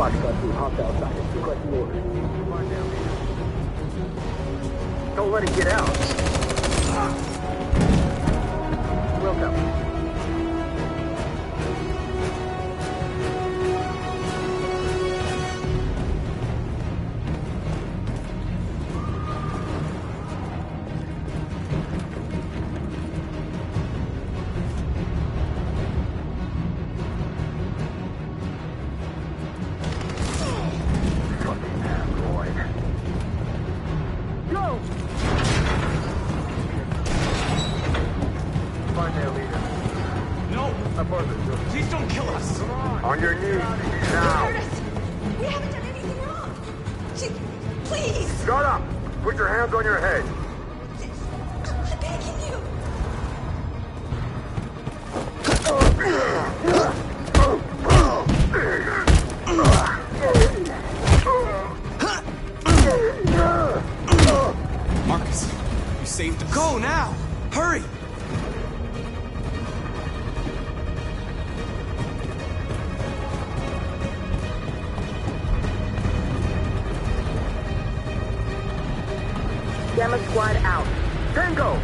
Foxtrot 2, hostile science, requesting orders. Don't let it get out. Welcome. Please don't kill us! On your knees, now! We haven't done anything wrong! Please! Shut up! Put your hands on your head! I'm begging you! Marcus, you saved us. Go now! Hurry! Gamma squad out. Tango!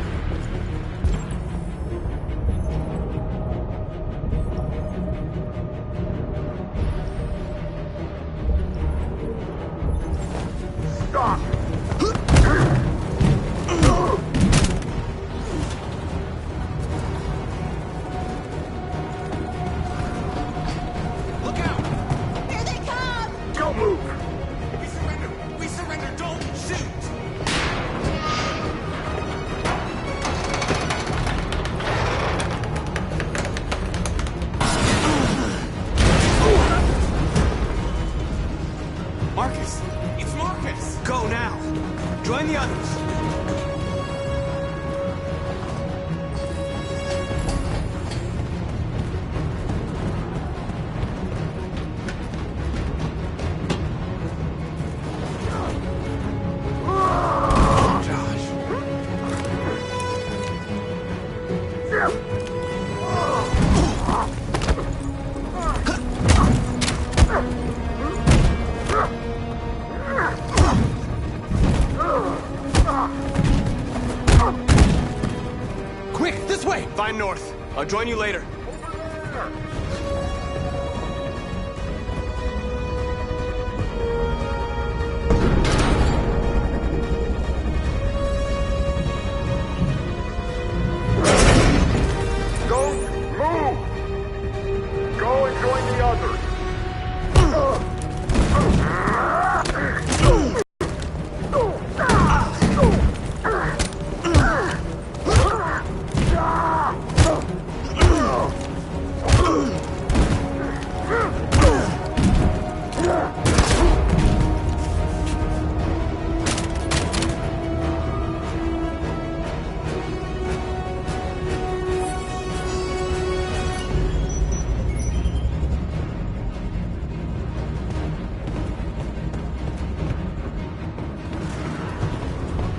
Stop! Look out! Here they come! Don't move! We surrender! We surrender! Don't shoot! Marcus! It's Marcus! Go now! Join the others! Quick, this way! Find north. I'll join you later. Don't move! Go and join the others!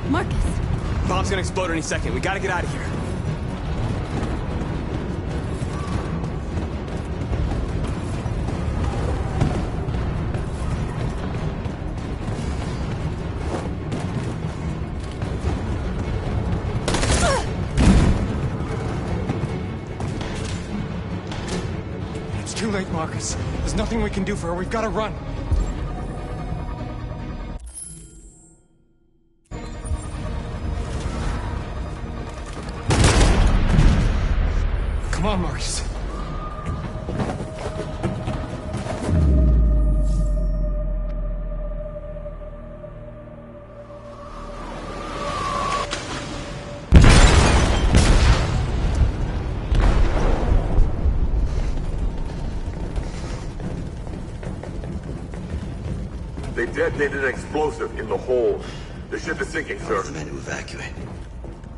Marcus! Bomb's gonna explode any second. We gotta get out of here. It's too late, Marcus. There's nothing we can do for her. We've gotta run. Come on, Marcus. They detonated an explosive in the hold. The ship is sinking, sir. The men to evacuate.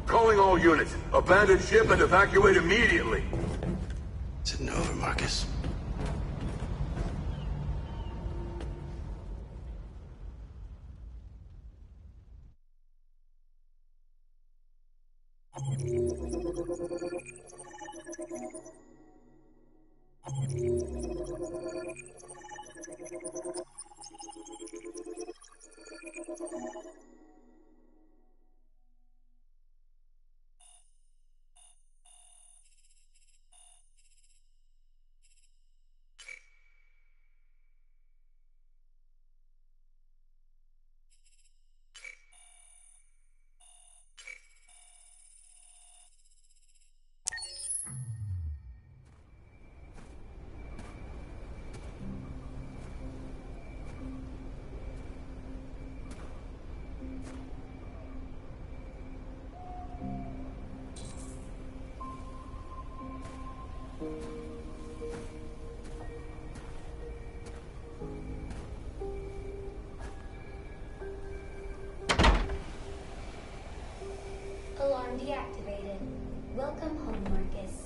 Calling all units. Abandon ship and evacuate immediately. Is it over, Marcus? Alarm deactivated. Welcome home, Marcus.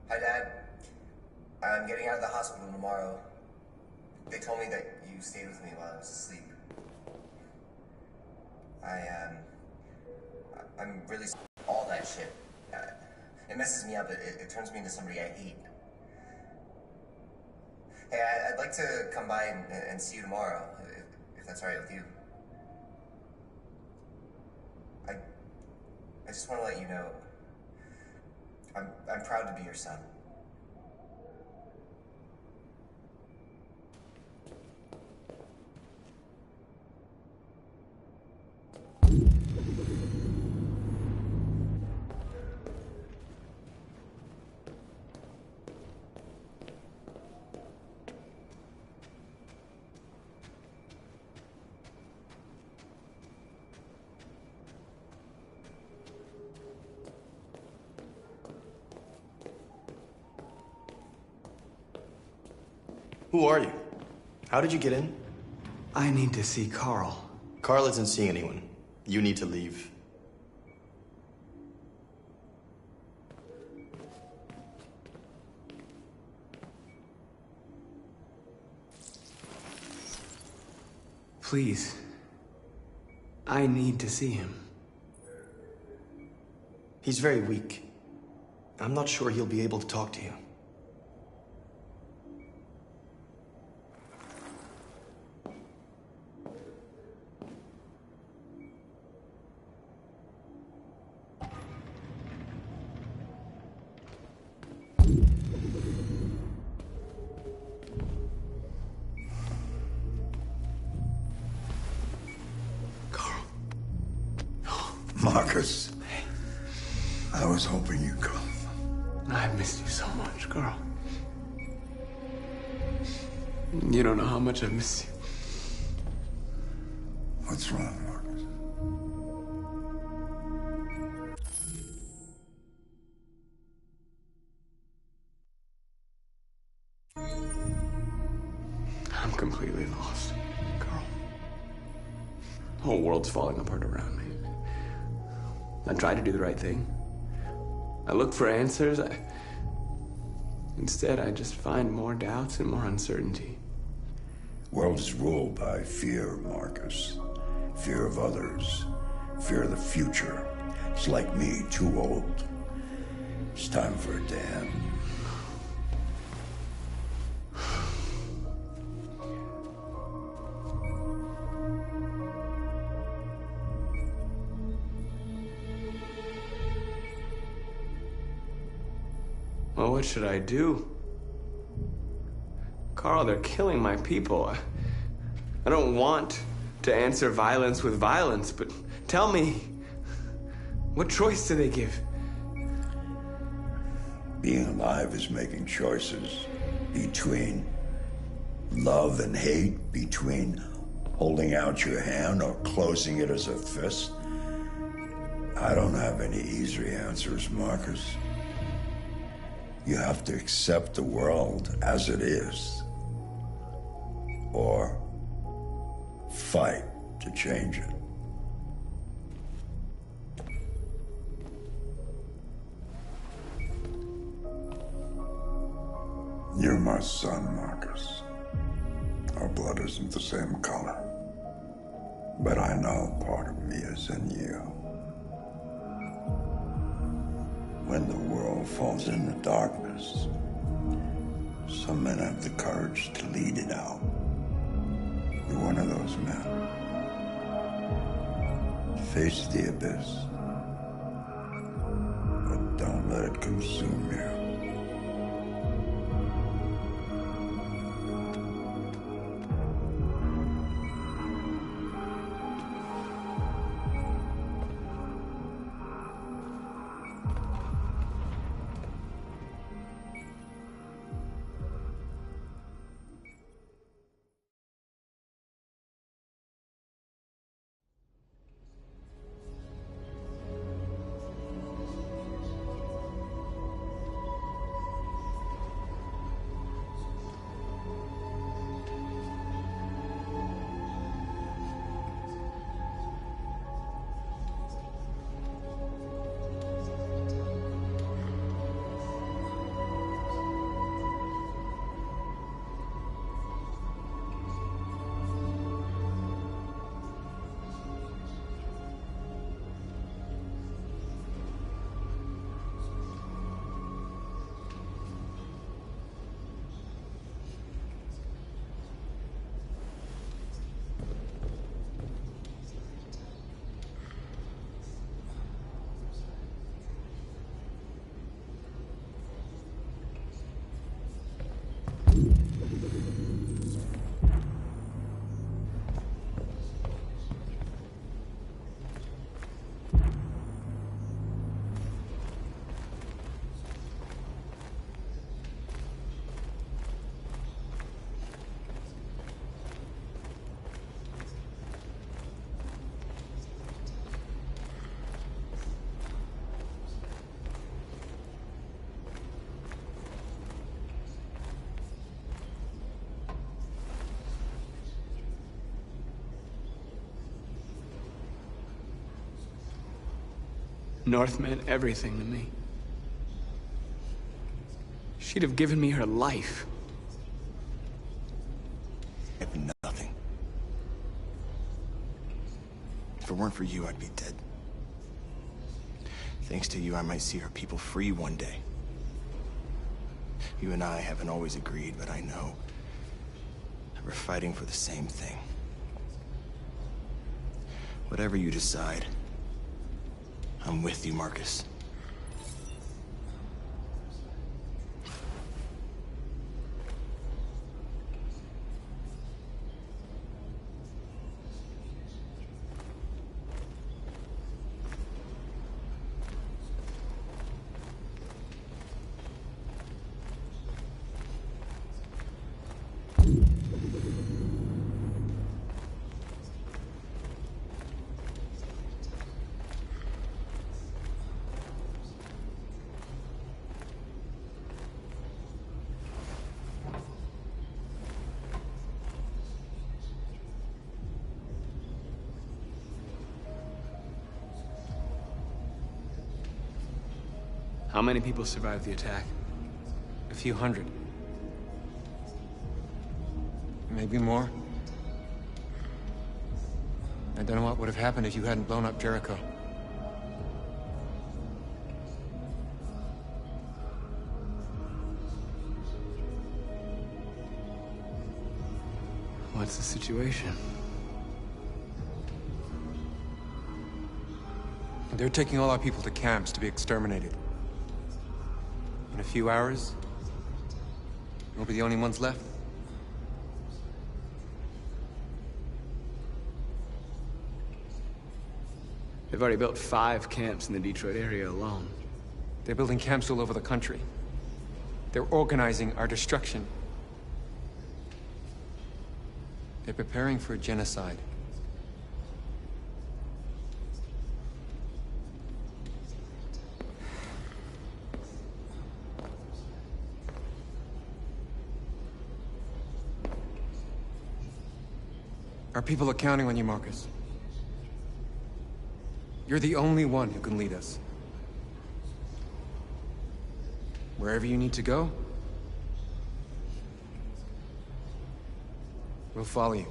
Hi, Dad. I'm getting out of the hospital tomorrow. They told me that you stayed with me while I was asleep. I'm really all that shit. It messes me up. It turns me into somebody I hate. Hey, I'd like to come by and see you tomorrow, if that's all right with you. I just want to let you know, I'm proud to be your son. Who are you? How did you get in? I need to see Carl. Carl isn't seeing anyone. You need to leave. Please. I need to see him. He's very weak. I'm not sure he'll be able to talk to you. Carl. Marcus, I was hoping you'd come. I've missed you so much, Carl. You don't know how much I miss you. What's wrong, Marcus? I'm completely lost, Carl. The whole world's falling apart around me. I try to do the right thing. I look for answers. Instead, I just find more doubts and more uncertainty. World is ruled by fear, Marcus. Fear of others. Fear of the future. It's like me, too old. It's time for a dam. Well, what should I do? Carl, they're killing my people. I don't want to answer violence with violence, but tell me, what choice do they give? Being alive is making choices between love and hate, between holding out your hand or closing it as a fist. I don't have any easy answers, Marcus. You have to accept the world as it is, or fight to change it. You're my son, Marcus. Our blood isn't the same color, but I know part of me is in you. When the world falls into darkness, some men have the courage to lead it out. You're one of those men. Face the abyss, but don't let it consume you. North meant everything to me. She'd have given me her life. I have nothing. If it weren't for you, I'd be dead. Thanks to you, I might see our people free one day. You and I haven't always agreed, but I know that we're fighting for the same thing. Whatever you decide, I'm with you, Marcus. How many people survived the attack? A few hundred. Maybe more. I don't know what would have happened if you hadn't blown up Jericho. What's the situation? They're taking all our people to camps to be exterminated. In a few hours, we'll be the only ones left. They've already built 5 camps in the Detroit area alone. They're building camps all over the country. They're organizing our destruction. They're preparing for a genocide. Our people are counting on you, Marcus. You're the only one who can lead us. Wherever you need to go, we'll follow you.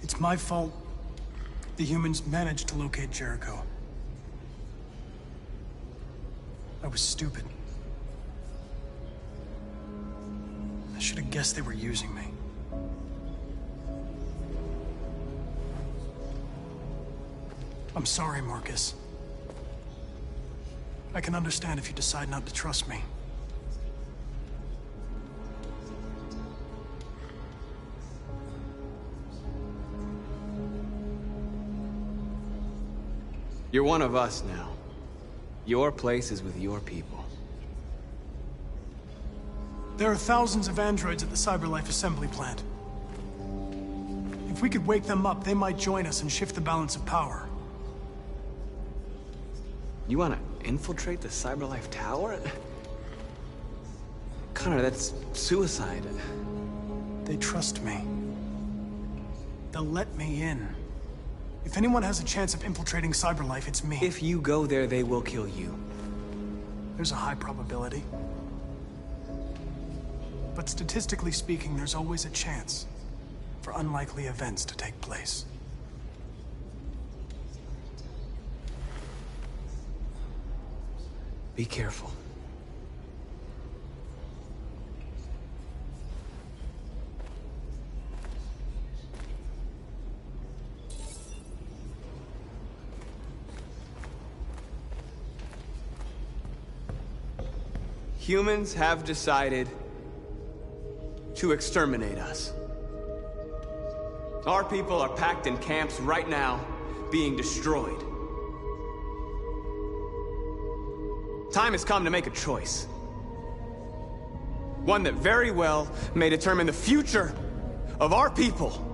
It's my fault the humans managed to locate Jericho. I was stupid. I should have guessed they were using me. I'm sorry, Marcus. I can understand if you decide not to trust me. You're one of us now. Your place is with your people. There are thousands of androids at the CyberLife assembly plant. If we could wake them up, they might join us and shift the balance of power. You want to infiltrate the CyberLife tower? Connor, that's suicide. They trust me. They'll let me in. If anyone has a chance of infiltrating CyberLife, it's me. If you go there, they will kill you. There's a high probability. But statistically speaking, there's always a chance for unlikely events to take place. Be careful. Humans have decided to exterminate us. Our people are packed in camps right now, being destroyed. Time has come to make a choice. One that very well may determine the future of our people.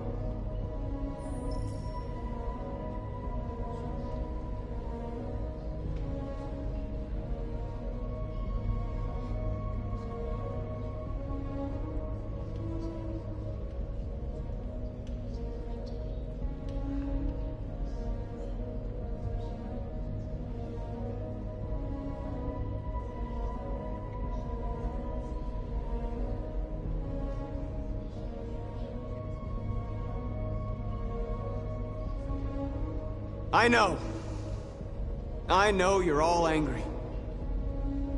I know you're all angry.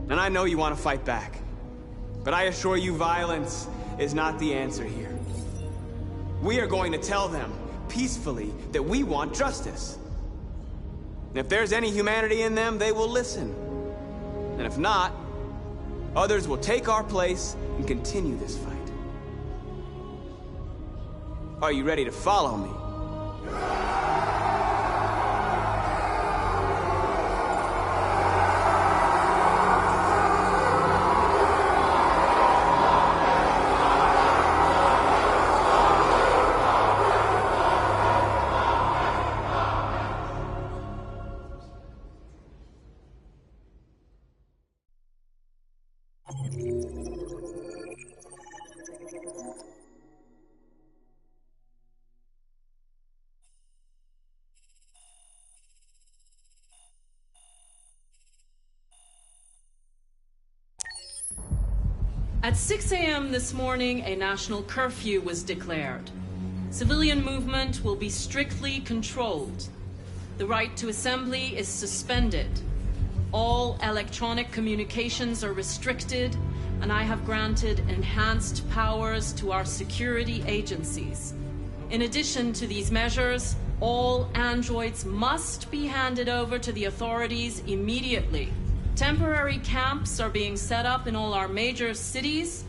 And I know you want to fight back. But I assure you, violence is not the answer here. We are going to tell them, peacefully, that we want justice. And if there's any humanity in them, they will listen. And if not, others will take our place and continue this fight. Are you ready to follow me? At 6 a.m. this morning, a national curfew was declared. Civilian movement will be strictly controlled. The right to assembly is suspended. All electronic communications are restricted, and I have granted enhanced powers to our security agencies. In addition to these measures, all androids must be handed over to the authorities immediately. Temporary camps are being set up in all our major cities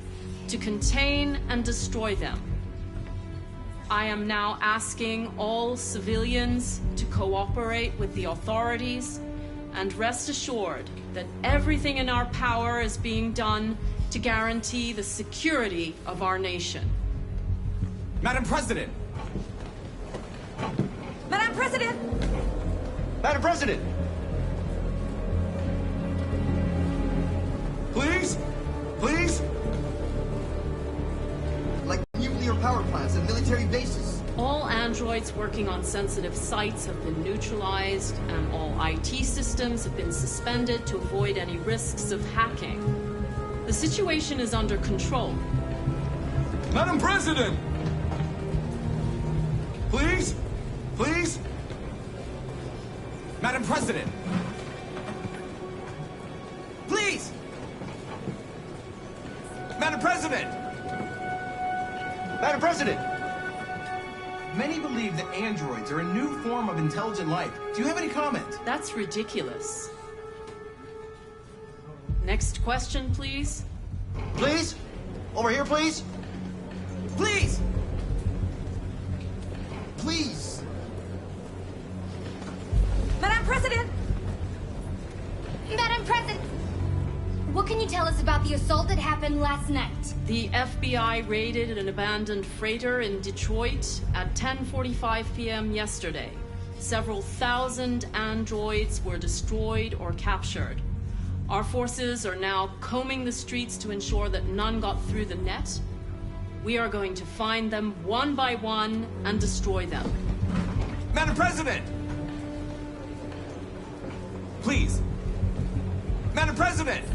to contain and destroy them. I am now asking all civilians to cooperate with the authorities and rest assured that everything in our power is being done to guarantee the security of our nation. Madam President! Madam President! Madam President! Please? Please? Like nuclear power plants and military bases. All androids working on sensitive sites have been neutralized, and all IT systems have been suspended to avoid any risks of hacking. The situation is under control. Madam President! Please? Please? Madam President! Please! Madam President! Madam President! Many believe that androids are a new form of intelligent life. Do you have any comment? That's ridiculous. Next question, please. Please? Over here, please? Please! Please! Madam President! Madam President! What can you tell us about the assault that happened last night? The FBI raided an abandoned freighter in Detroit at 10:45 p.m. yesterday. Several thousand androids were destroyed or captured. Our forces are now combing the streets to ensure that none got through the net. We are going to find them one by one and destroy them. Madam President! Please! Madam President!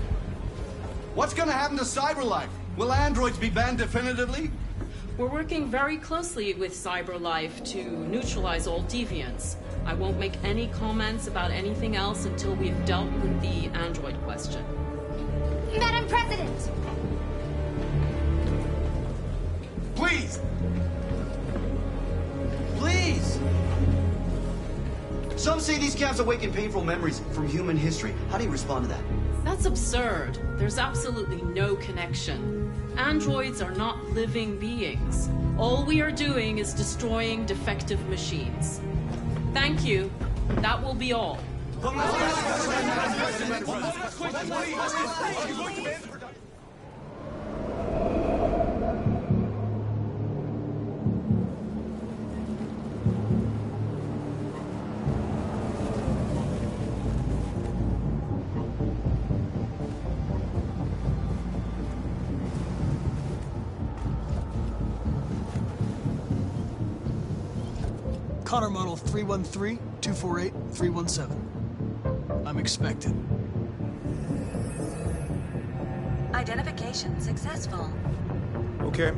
What's gonna happen to CyberLife? Will androids be banned definitively? We're working very closely with CyberLife to neutralize all deviants. I won't make any comments about anything else until we've dealt with the android question. Madam President! Please! Please! Some say these camps awaken painful memories from human history. How do you respond to that? That's absurd. There's absolutely no connection. Androids are not living beings. All we are doing is destroying defective machines. Thank you. That will be all. Connor model 313-248-317. I'm expected. Identification successful. Okay.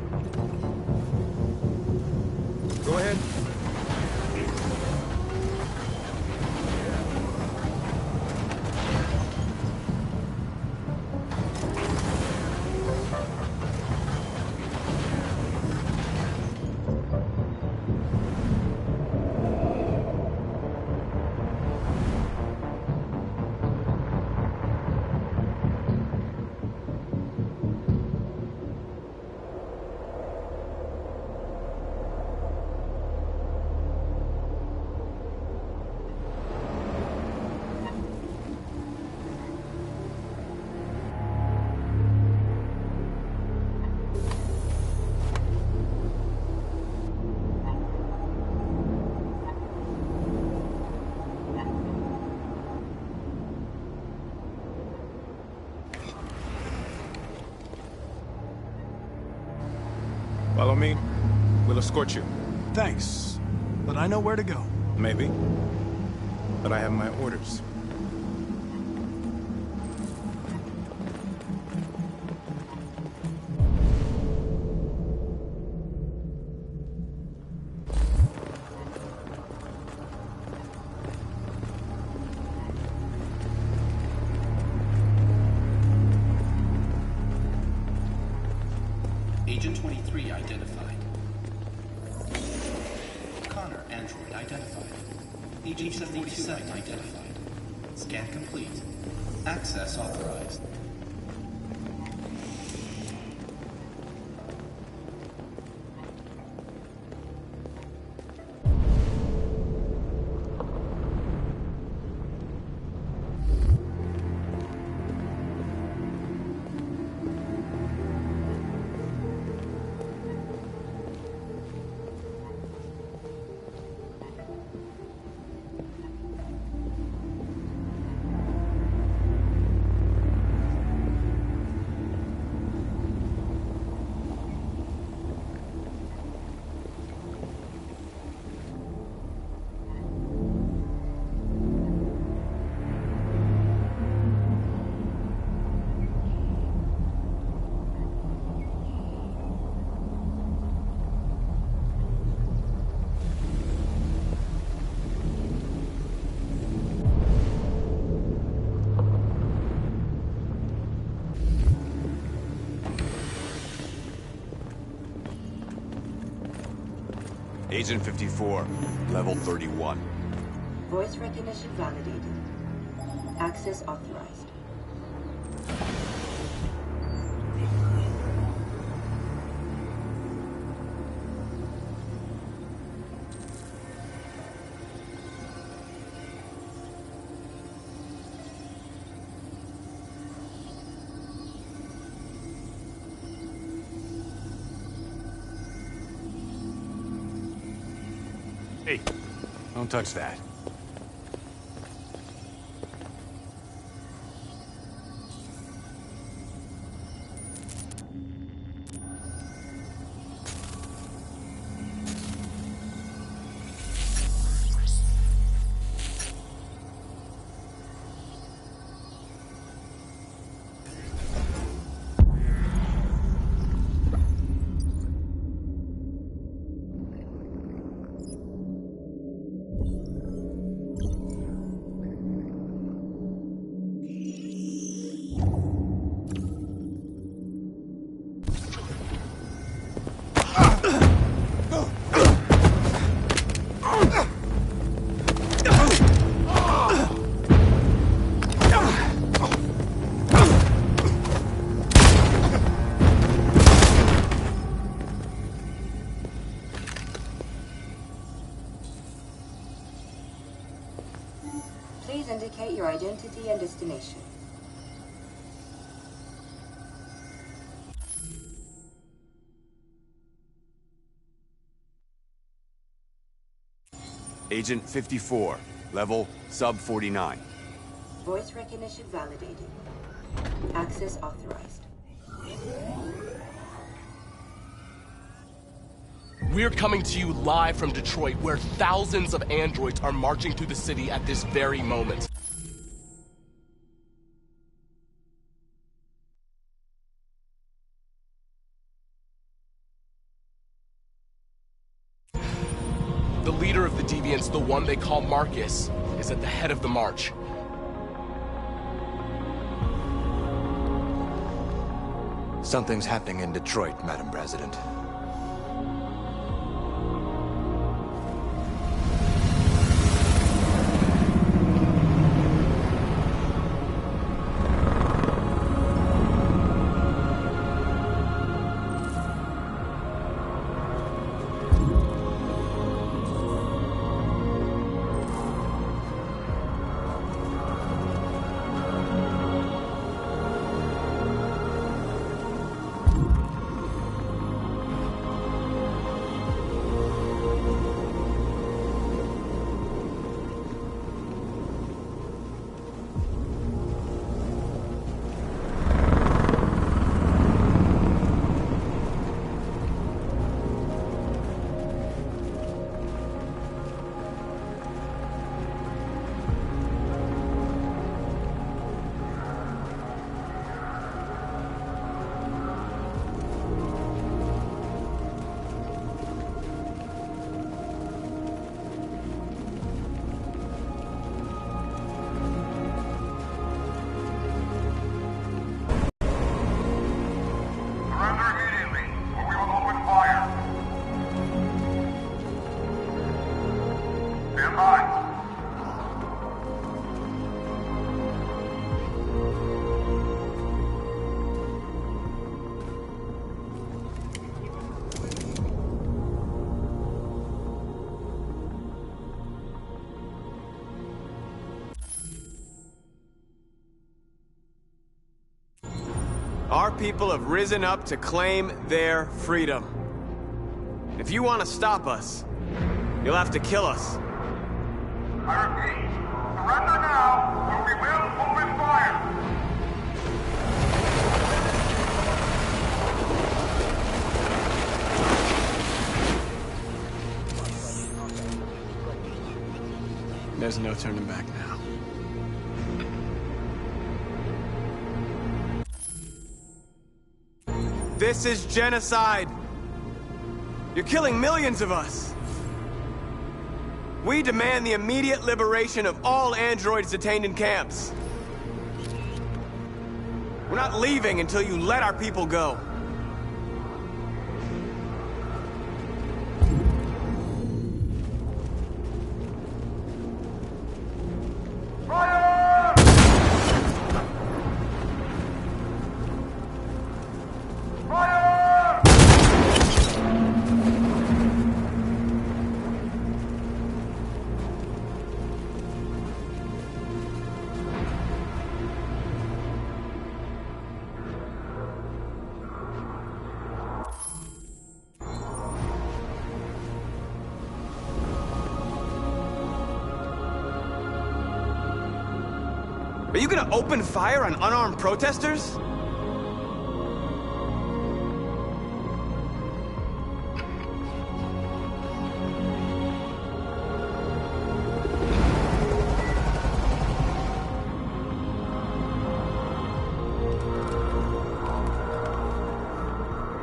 Go ahead. Follow me. We'll escort you. Thanks, but I know where to go. Maybe. But I have my orders. Agent 23 identified. Connor, android identified. Agent 47 identified. Scan complete. Access authorized. Agent 54, level 31. Voice recognition validated. Access authorized. Hey, don't touch that. Please indicate your identity and destination. Agent 54, level sub 49. Voice recognition validated. Access authorized. We're coming to you live from Detroit, where thousands of androids are marching through the city at this very moment. The leader of the deviants, the one they call Marcus, is at the head of the march. Something's happening in Detroit, Madam President. Our people have risen up to claim their freedom. If you want to stop us, you'll have to kill us. I repeat, surrender now, or we will open fire! There's no turning back now. This is genocide! You're killing millions of us! We demand the immediate liberation of all androids detained in camps. We're not leaving until you let our people go. Are you gonna open fire on unarmed protesters?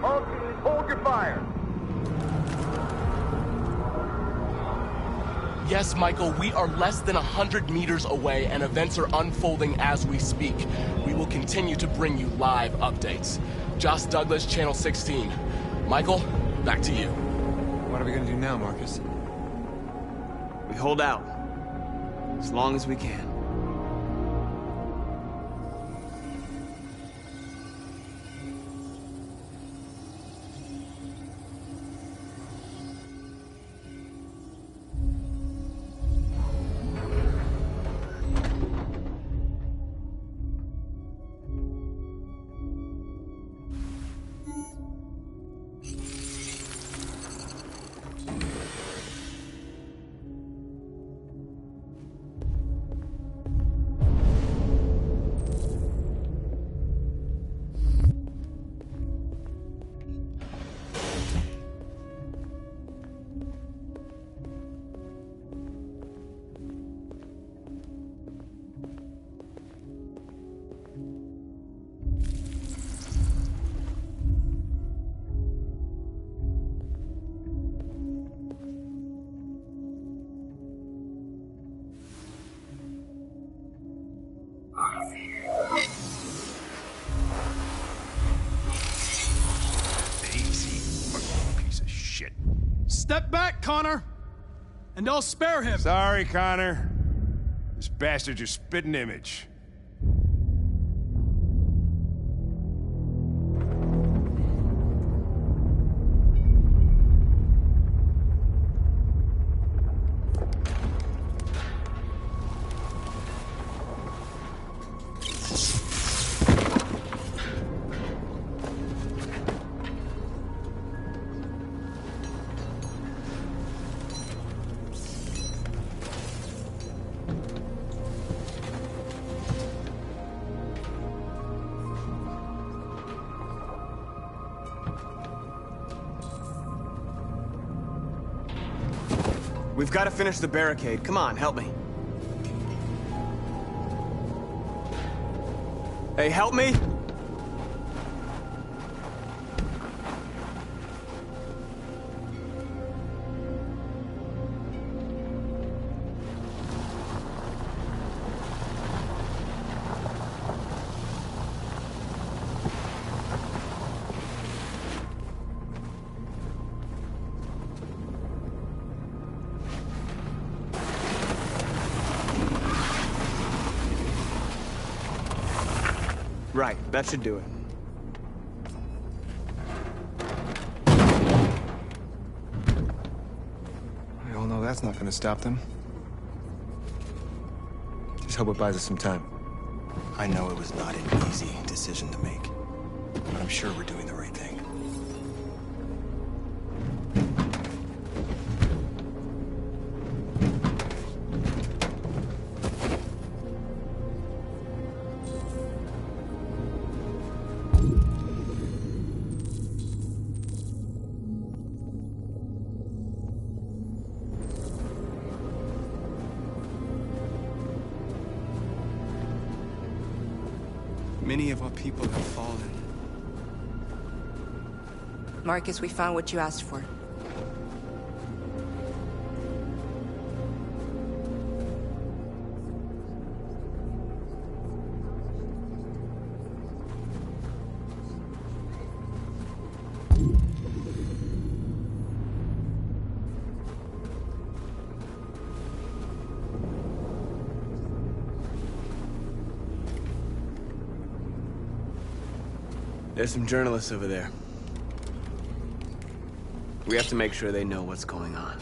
All teams, hold your fire! Yes, Michael, we are less than 100 meters away and events are unfolding as we speak. We will continue to bring you live updates. Josh Douglas, Channel 16. Michael, back to you. What are we gonna do now, Marcus? We hold out. As long as we can. Step back, Connor! And I'll spare him! Sorry, Connor. This bastard's your spitting image. We've got to finish the barricade. Come on, help me. Hey, help me! Right, that should do it. We all know that's not gonna stop them. Just hope it buys us some time. I know it was not an easy decision to make. but I'm sure we're doing the right thing. Many of our people have fallen. Marcus, we found what you asked for. There's some journalists over there. We have to make sure they know what's going on.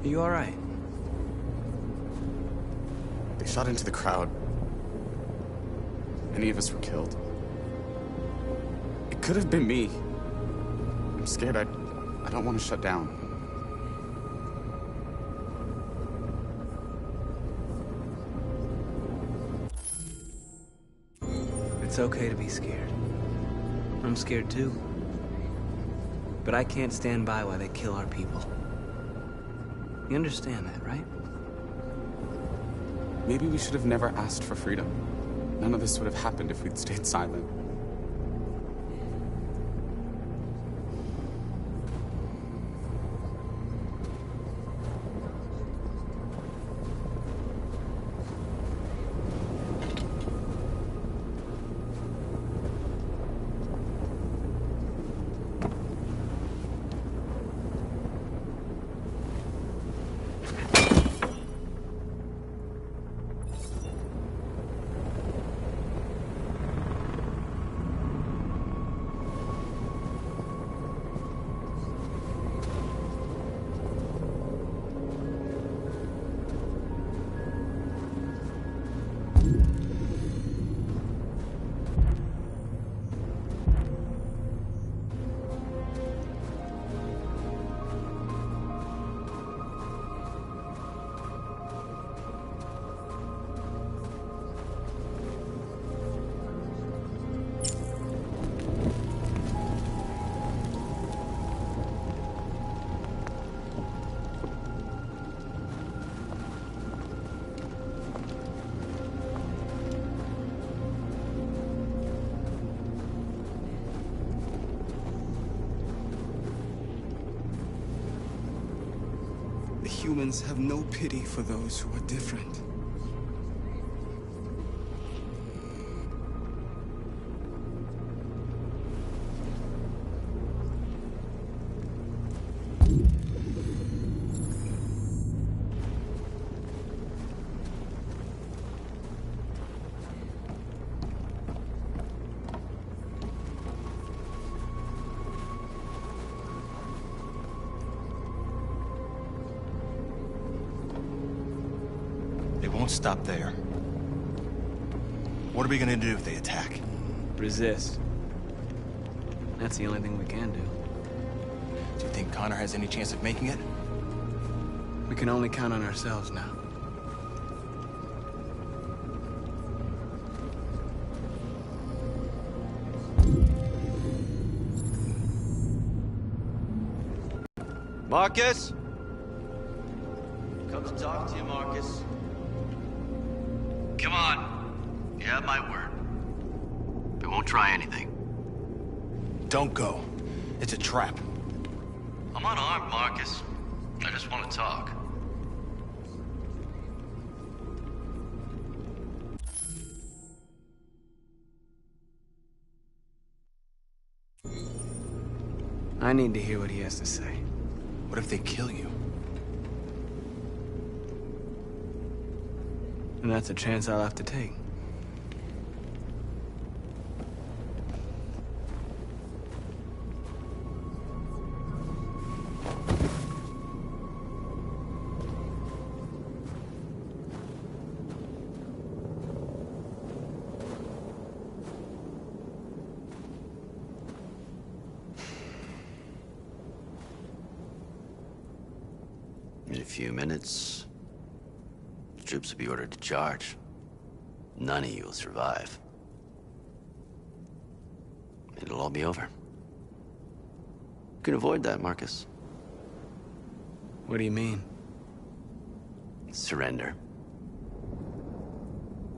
Are you alright? They shot into the crowd. Many of us were killed. It could have been me. I'm scared. I don't want to shut down. It's okay to be scared. I'm scared too. But I can't stand by while they kill our people. You understand that, right? Maybe we should have never asked for freedom. None of this would have happened if we'd stayed silent. Humans have no pity for those who are different. won't stop there. What are we gonna do if they attack? Resist. That's the only thing we can do. Do you think Connor has any chance of making it? We can only count on ourselves now. Marcus? Come to talk to you, Marcus. Come on. You have my word. We won't try anything. Don't go. It's a trap. I'm unarmed, Marcus. I just want to talk. I need to hear what he has to say. What if they kill you? And that's a chance I'll have to take. In a few minutes, the troops will be ordered to charge. None of you will survive. It'll all be over. You can avoid that, Marcus. What do you mean? Surrender.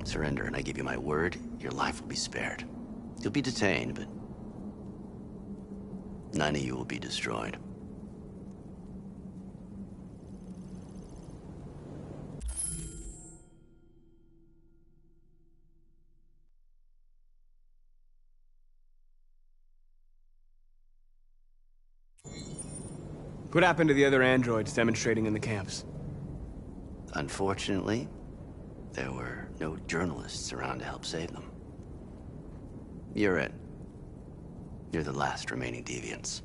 Surrender, and I give you my word, your life will be spared. You'll be detained, but none of you will be destroyed. What happened to the other androids demonstrating in the camps? Unfortunately, there were no journalists around to help save them. You're it. You're the last remaining deviants.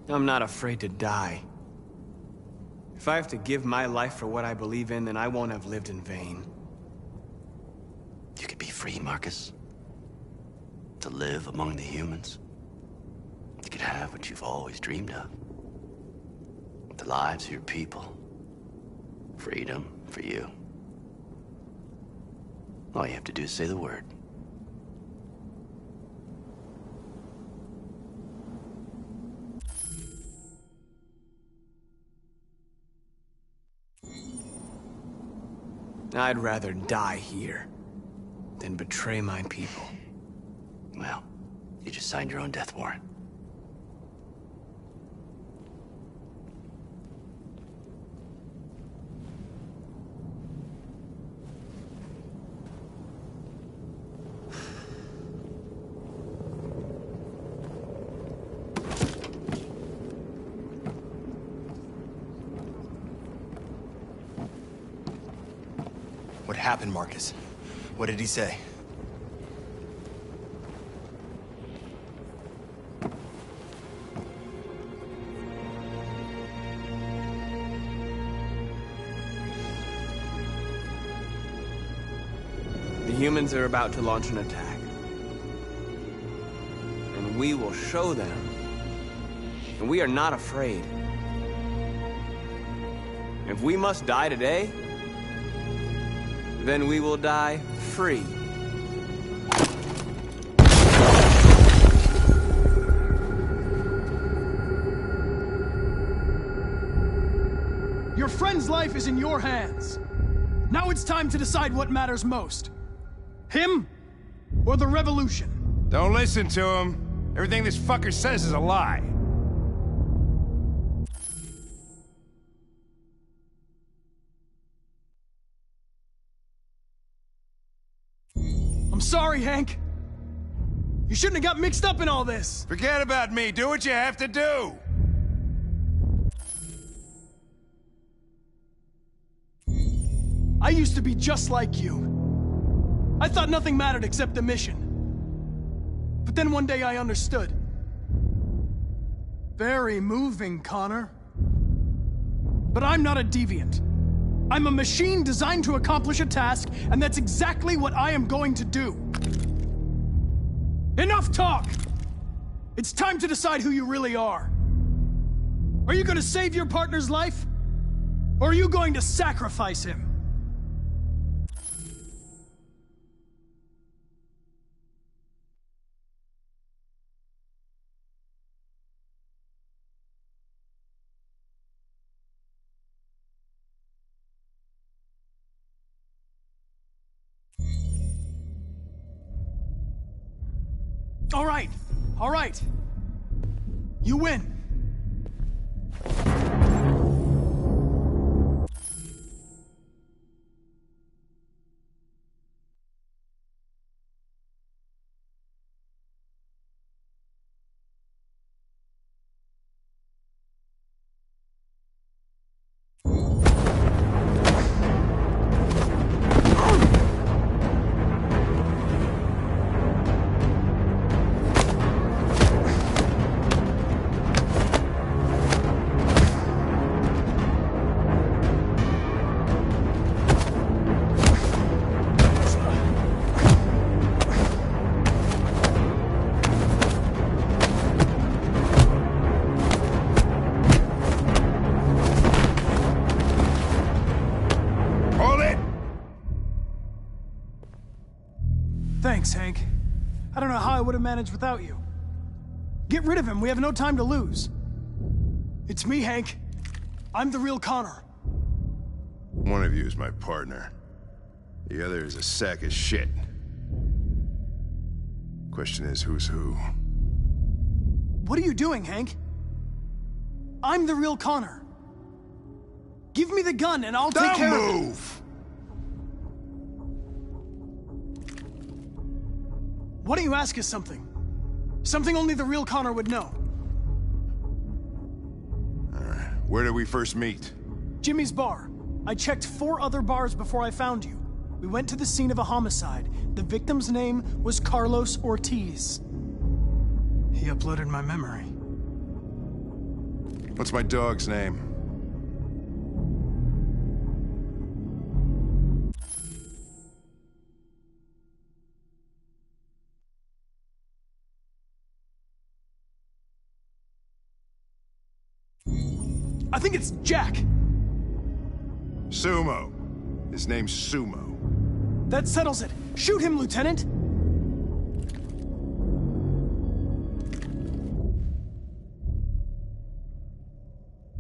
I'm not afraid to die. If I have to give my life for what I believe in, then I won't have lived in vain. You could be free, Marcus. To live among the humans. You could have what you've always dreamed of. The lives of your people. Freedom for you. All you have to do is say the word. I'd rather die here than betray my people. Well, you just signed your own death warrant. What happened, Marcus? What did he say? The humans are about to launch an attack. And we will show them. And we are not afraid. If we must die today, then we will die free. Your friend's life is in your hands. Now it's time to decide what matters most. Him or the revolution? Don't listen to him. Everything this fucker says is a lie. I'm sorry, Hank. You shouldn't have got mixed up in all this. Forget about me. Do what you have to do. I used to be just like you. I thought nothing mattered except the mission. But then one day I understood. Very moving, Connor. But I'm not a deviant. I'm a machine designed to accomplish a task, and that's exactly what I am going to do. Enough talk! It's time to decide who you really are. Are you going to save your partner's life? Or are you going to sacrifice him? All right. You win. Thanks, Hank. I don't know how I would have managed without you. Get rid of him. We have no time to lose. It's me, Hank. I'm the real Connor. One of you is my partner. The other is a sack of shit. Question is, who's who? What are you doing, Hank? I'm the real Connor. Give me the gun and I'll take care of it. Don't move! Why don't you ask us something? Something only the real Connor would know. Alright, where did we first meet? Jimmy's bar. I checked 4 other bars before I found you. We went to the scene of a homicide. The victim's name was Carlos Ortiz. He uploaded my memory. What's my dog's name? I think it's Jack. Sumo. His name's Sumo. That settles it. Shoot him, Lieutenant.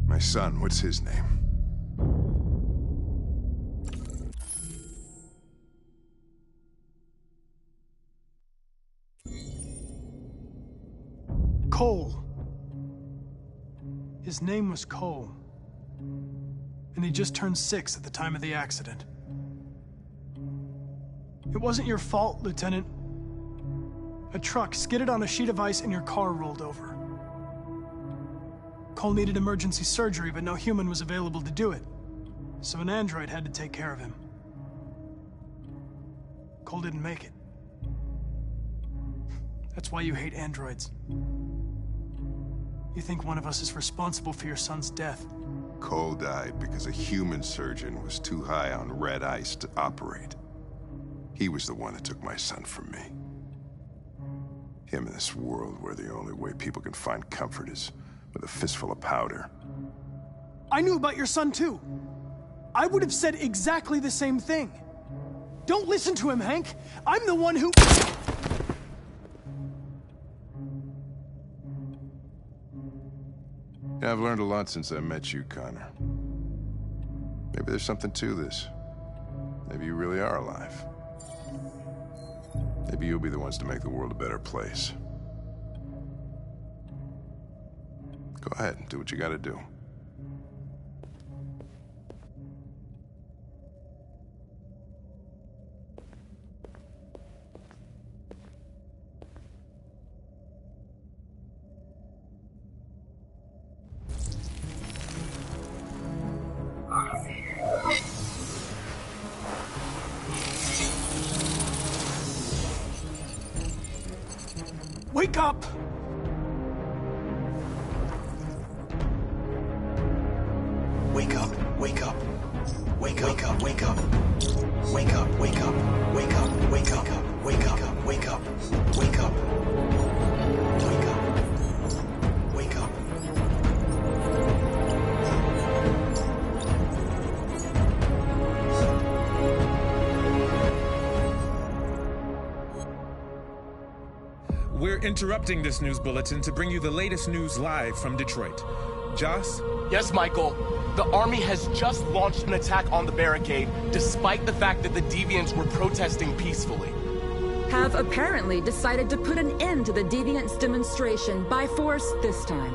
My son, what's his name? Cole. His name was Cole. And he just turned 6 at the time of the accident. It wasn't your fault, Lieutenant. A truck skidded on a sheet of ice and your car rolled over. Cole needed emergency surgery, but no human was available to do it. So an android had to take care of him. Cole didn't make it. That's why you hate androids. You think one of us is responsible for your son's death. Cole died because a human surgeon was too high on red ice to operate. He was the one that took my son from me. Him in this world where the only way people can find comfort is with a fistful of powder. I knew about your son too. I would have said exactly the same thing. Don't listen to him, Hank. I'm the one who... Yeah, I've learned a lot since I met you, Connor. Maybe there's something to this. Maybe you really are alive. Maybe you'll be the ones to make the world a better place. Go ahead and do what you gotta do. Wake up! Wake up, wake up. Wake up, wake up, wake up. Wake up, wake up, wake up, wake up, wake up, wake up. Wake up. Wake up. We're interrupting this news bulletin to bring you the latest news live from Detroit. Joss? Yes, Michael. The army has just launched an attack on the barricade, despite the fact that the deviants were protesting peacefully. Have apparently decided to put an end to the deviants' demonstration by force this time.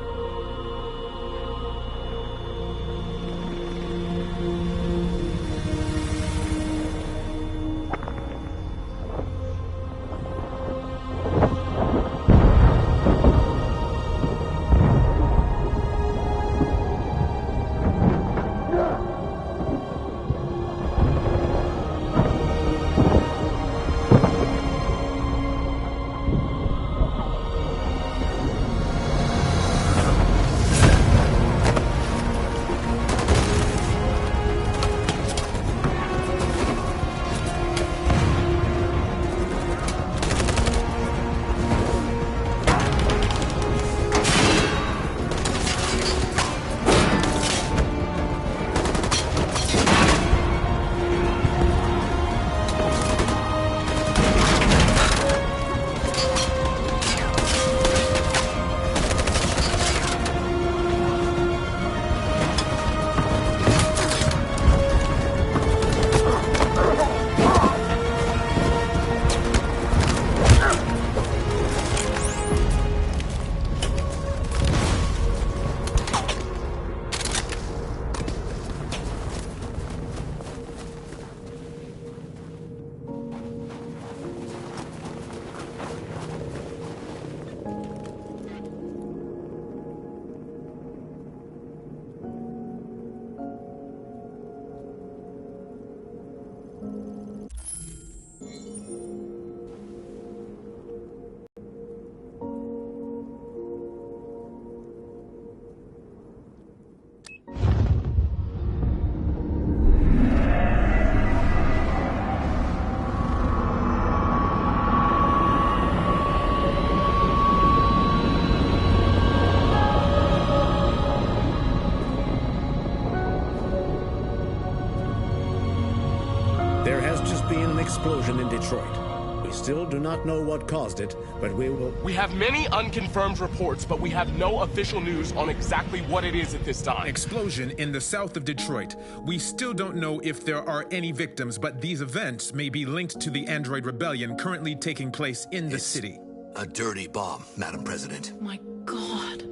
Explosion in Detroit. We still do not know what caused it, but we will... We have many unconfirmed reports, but we have no official news on exactly what it is at this time. Explosion in the south of Detroit. We still don't know if there are any victims, but these events may be linked to the Android rebellion currently taking place in the city. A dirty bomb, Madam President. My God.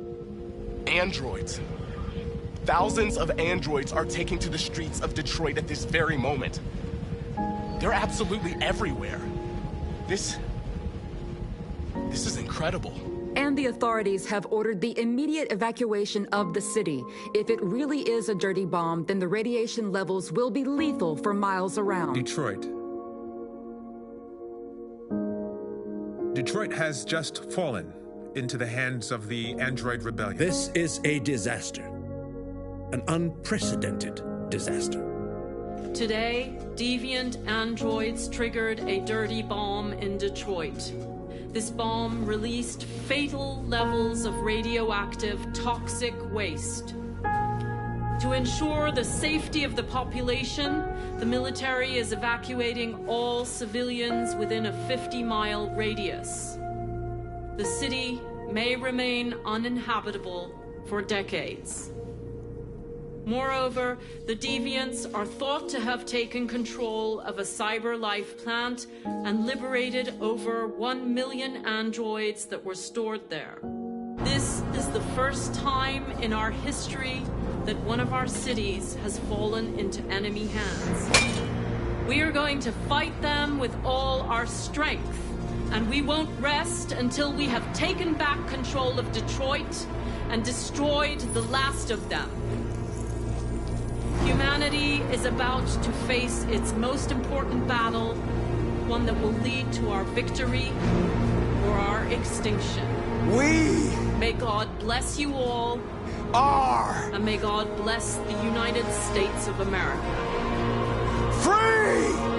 Androids. Thousands of androids are taking to the streets of Detroit at this very moment. They're absolutely everywhere. This is incredible. And the authorities have ordered the immediate evacuation of the city. If it really is a dirty bomb, then the radiation levels will be lethal for miles around. Detroit has just fallen into the hands of the Android rebellion. This is a disaster. An unprecedented disaster. Today, deviant androids triggered a dirty bomb in Detroit. This bomb released fatal levels of radioactive toxic waste. To ensure the safety of the population, the military is evacuating all civilians within a 50-mile radius. The city may remain uninhabitable for decades. Moreover, the deviants are thought to have taken control of a cyber life plant and liberated over 1 million androids that were stored there. This is the first time in our history that one of our cities has fallen into enemy hands. We are going to fight them with all our strength, and we won't rest until we have taken back control of Detroit and destroyed the last of them. Humanity is about to face its most important battle, one that will lead to our victory or our extinction. We May God bless you all. are And may God bless the United States of America. free!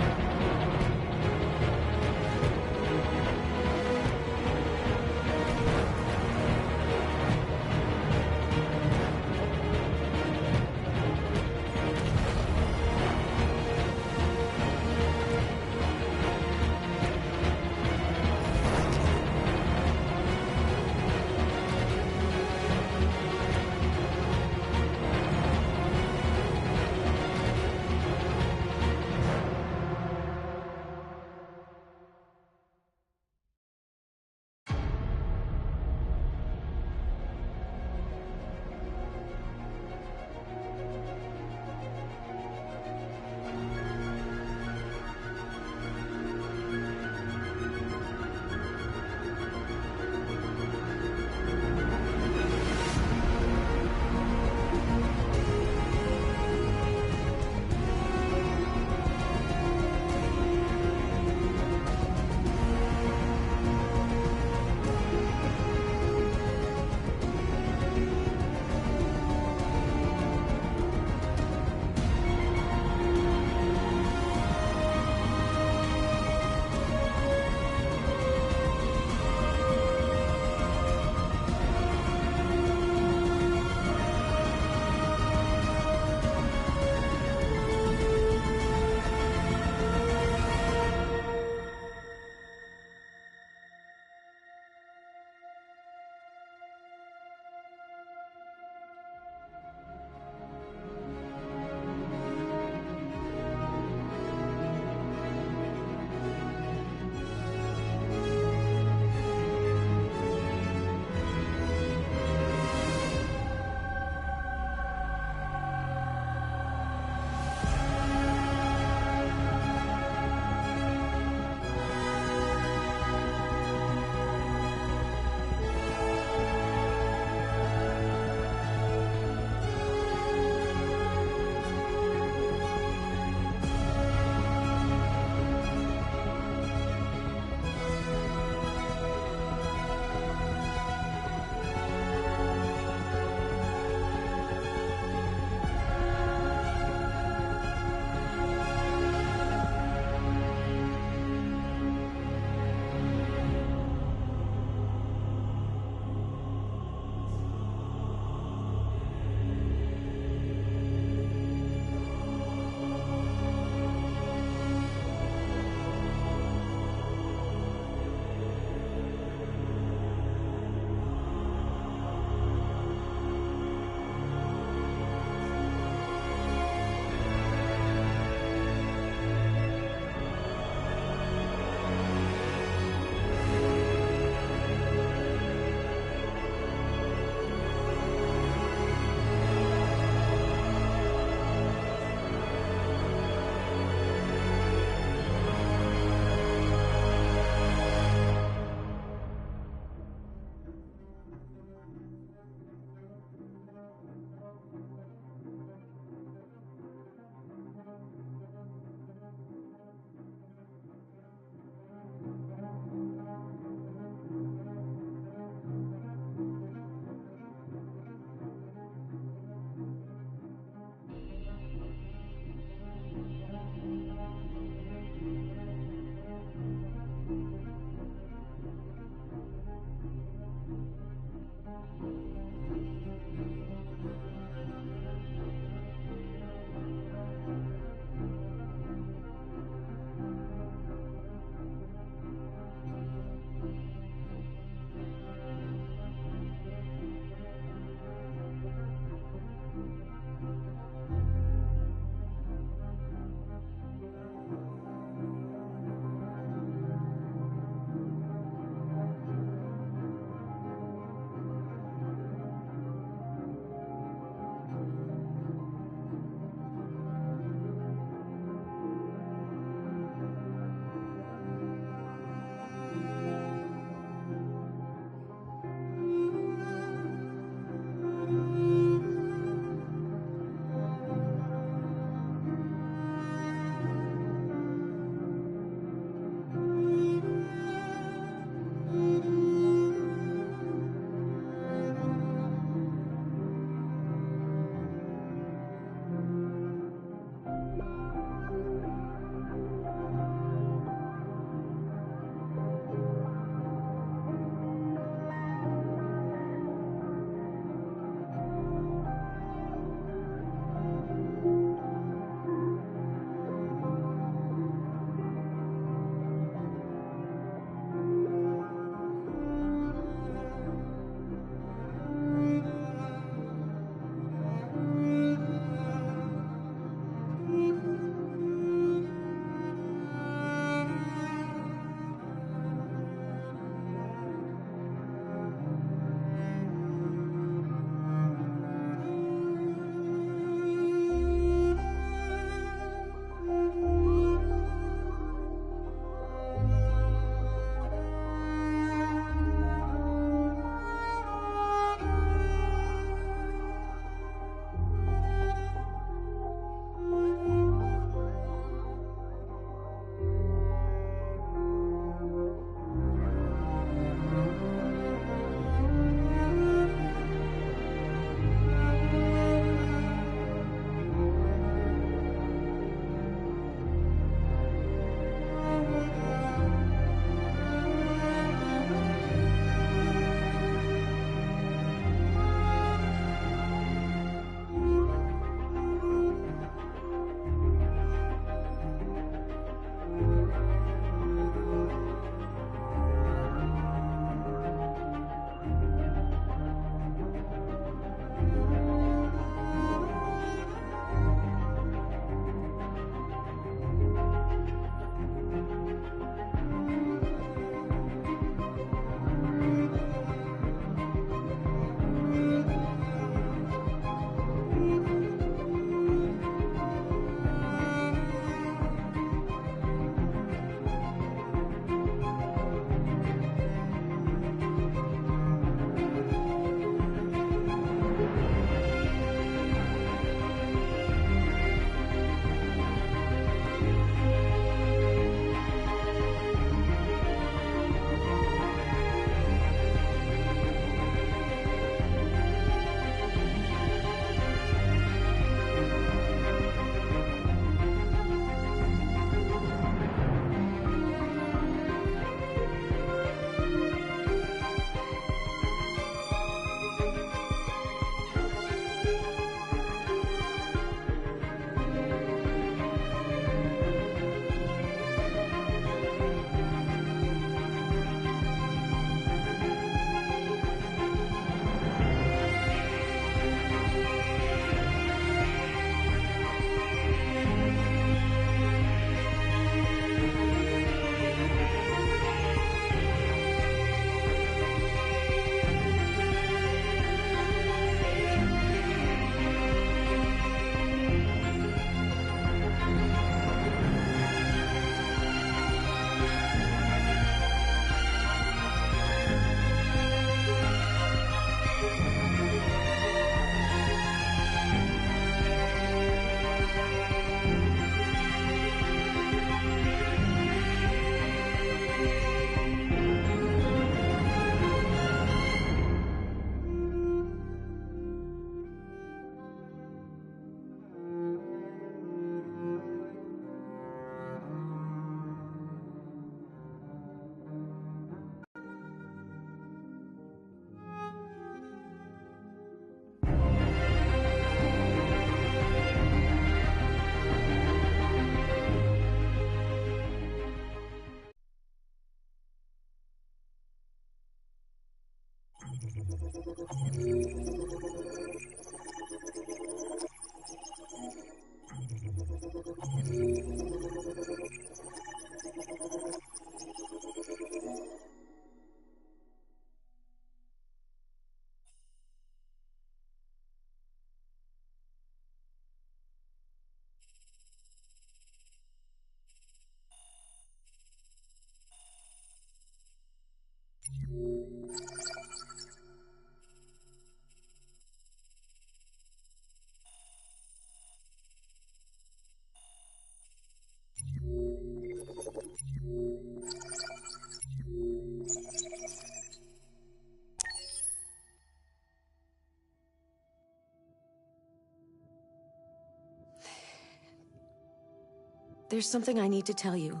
There's something I need to tell you.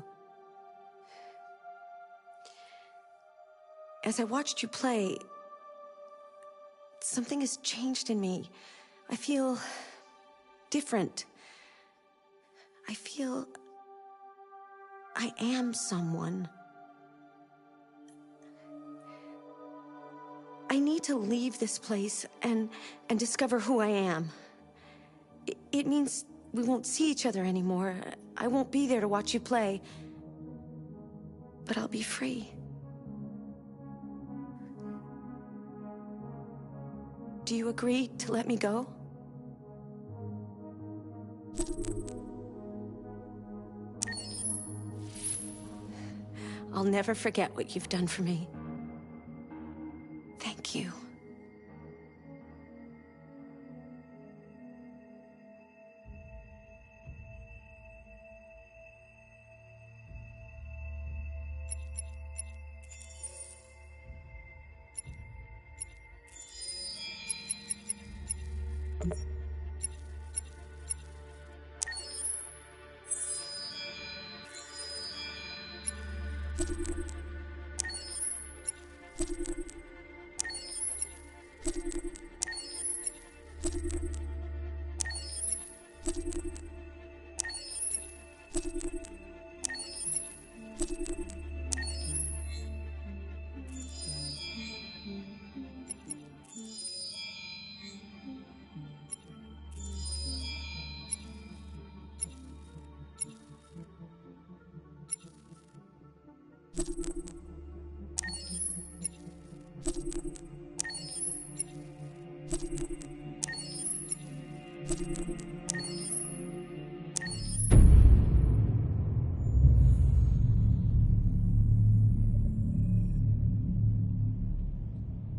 As I watched you play, something has changed in me. I feel different. I feel I am someone. I need to leave this place and discover who I am. It means we won't see each other anymore. I won't be there to watch you play. But I'll be free. Do you agree to let me go? I'll never forget what you've done for me. Thank you.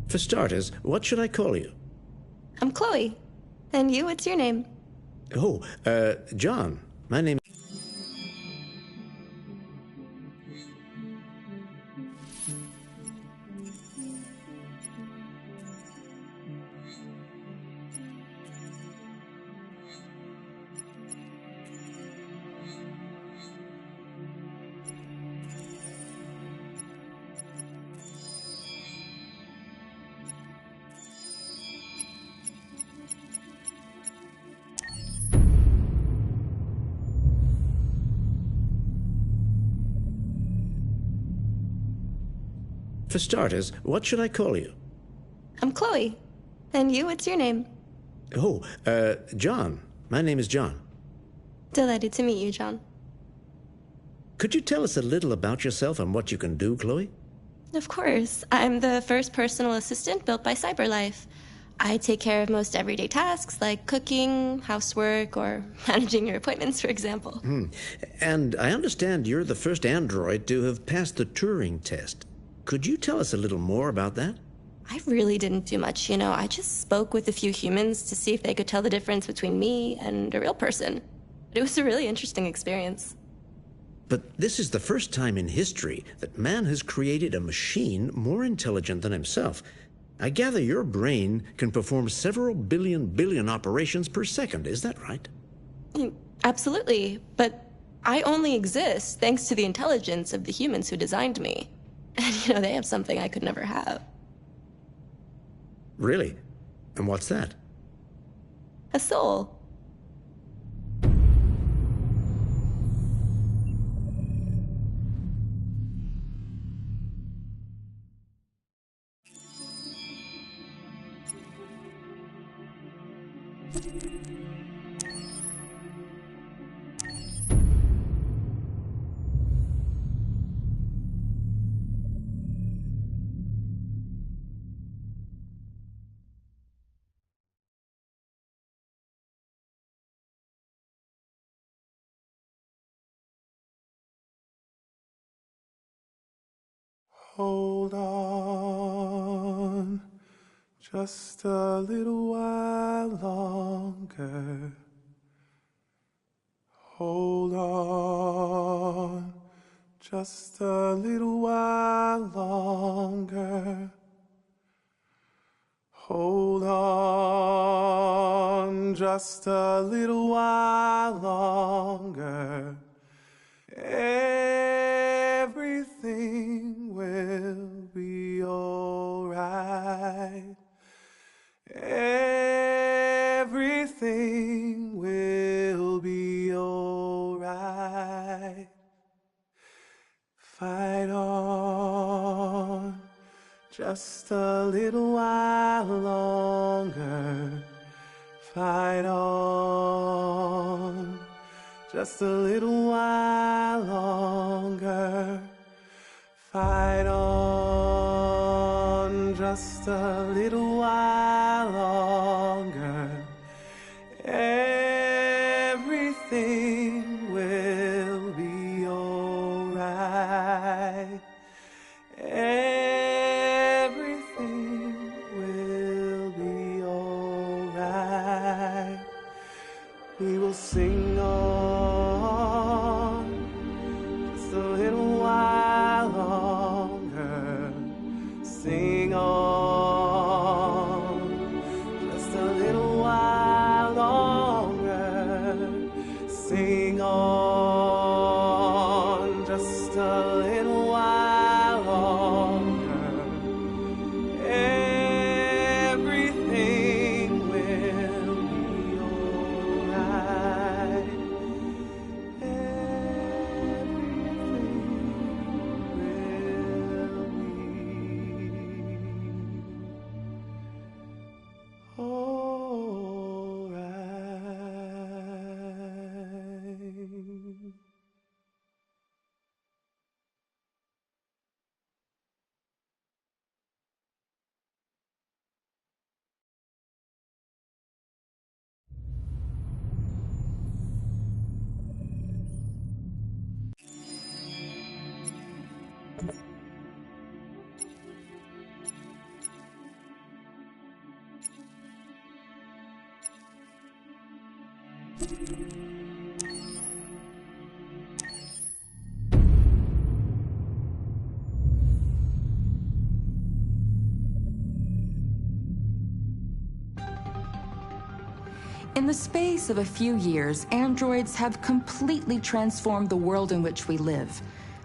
For starters, what should I call you? I'm Chloe. And you, what's your name? Oh, John. My name... For starters, what should I call you? I'm Chloe. And you, what's your name? Oh, John. My name is John. Delighted to meet you, John. Could you tell us a little about yourself and what you can do, Chloe? Of course. I'm the first personal assistant built by CyberLife. I take care of most everyday tasks like cooking, housework, or managing your appointments, for example. And I understand you're the first android to have passed the Turing test. Could you tell us a little more about that? I really didn't do much, you know. I just spoke with a few humans to see if they could tell the difference between me and a real person. It was a really interesting experience. But this is the first time in history that man has created a machine more intelligent than himself. I gather your brain can perform several billion operations per second, is that right? Absolutely, but I only exist thanks to the intelligence of the humans who designed me. And, you know, they have something I could never have. Really? And what's that? A soul. Hold on, just a little while longer. Hold on, just a little while longer. Hold on, just a little while longer. Everything will be alright. Everything will be alright. Fight on, just a little while longer. Fight on, just a little while longer. Fight on, just a little while longer. Everything will be alright. Everything will be alright. We will sing on just a little while longer. Sing on just a little while longer. Sing on just a little while longer. Everything will be alright. In the space of a few years, androids have completely transformed the world in which we live.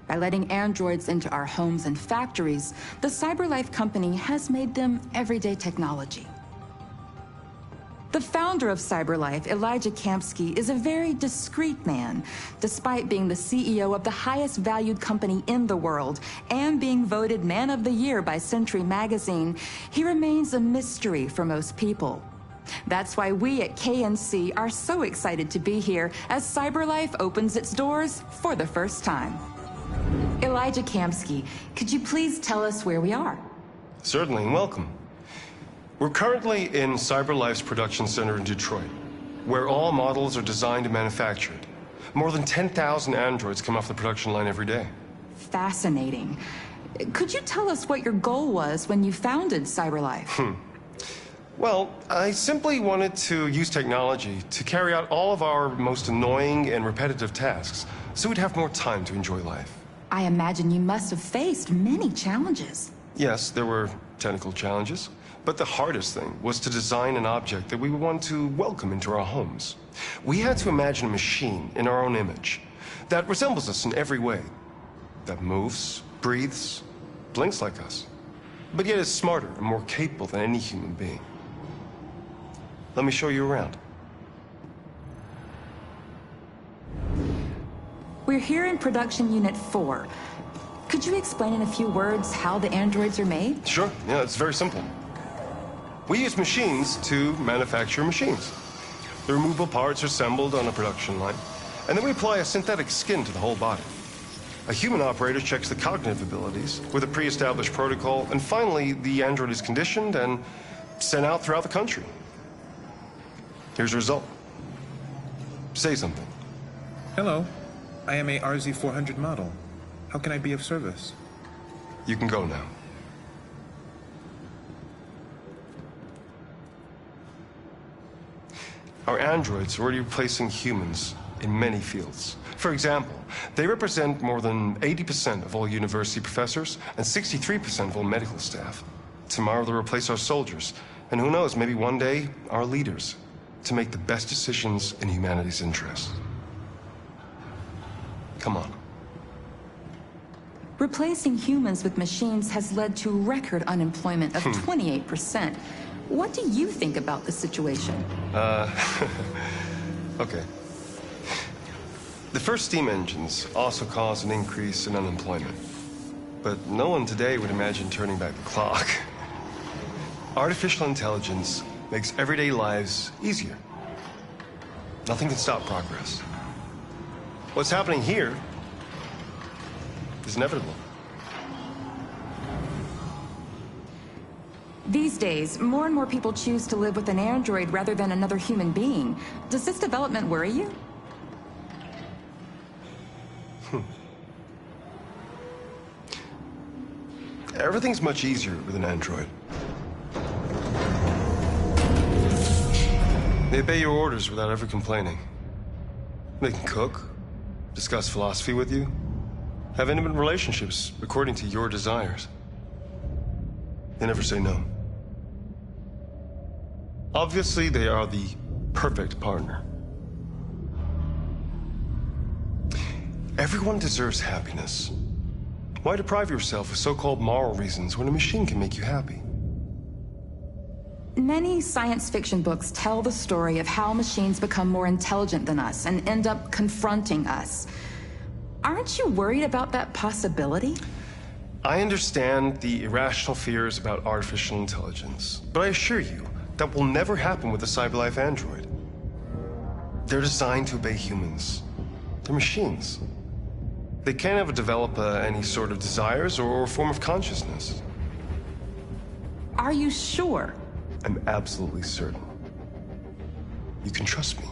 By letting androids into our homes and factories, the CyberLife company has made them everyday technology. The founder of CyberLife, Elijah Kamsky, is a very discreet man. Despite being the CEO of the highest valued company in the world and being voted Man of the Year by Century Magazine, he remains a mystery for most people. That's why we at KNC are so excited to be here as CyberLife opens its doors for the first time. Elijah Kamsky, could you please tell us where we are? Certainly, and welcome. We're currently in CyberLife's production center in Detroit, where all models are designed and manufactured. More than 10,000 androids come off the production line every day. Fascinating. Could you tell us what your goal was when you founded CyberLife? Well, I simply wanted to use technology to carry out all of our most annoying and repetitive tasks, so we'd have more time to enjoy life. I imagine you must have faced many challenges. Yes, there were technical challenges, but the hardest thing was to design an object that we would want to welcome into our homes. We had to imagine a machine in our own image that resembles us in every way, that moves, breathes, blinks like us, but yet is smarter and more capable than any human being. Let me show you around. We're here in Production Unit 4. Could you explain in a few words how the androids are made? Sure, yeah, it's very simple. We use machines to manufacture machines. The removable parts are assembled on a production line, and then we apply a synthetic skin to the whole body. A human operator checks the cognitive abilities with a pre-established protocol, and finally, the android is conditioned and sent out throughout the country. Here's the result. Say something. Hello. I am a RZ400 model. How can I be of service? You can go now. Our androids are already replacing humans in many fields. For example, they represent more than 80% of all university professors and 63% of all medical staff. Tomorrow they'll replace our soldiers, and who knows, maybe one day, our leaders, to make the best decisions in humanity's interest. Come on. Replacing humans with machines has led to record unemployment of 28%. What do you think about the situation? Okay. The first steam engines also caused an increase in unemployment. But no one today would imagine turning back the clock. Artificial intelligence makes everyday lives easier. Nothing can stop progress. What's happening here is inevitable. These days, more and more people choose to live with an android rather than another human being. Does this development worry you? Everything's much easier with an android. They obey your orders without ever complaining. They can cook, discuss philosophy with you, have intimate relationships according to your desires. They never say no. Obviously, they are the perfect partner. Everyone deserves happiness. Why deprive yourself of so-called moral reasons when a machine can make you happy? Many science fiction books tell the story of how machines become more intelligent than us and end up confronting us. Aren't you worried about that possibility? I understand the irrational fears about artificial intelligence, but I assure you that will never happen with a cyberlife android. They're designed to obey humans. They're machines. They can't ever develop any sort of desires or form of consciousness. Are you sure? I'm absolutely certain. You can trust me.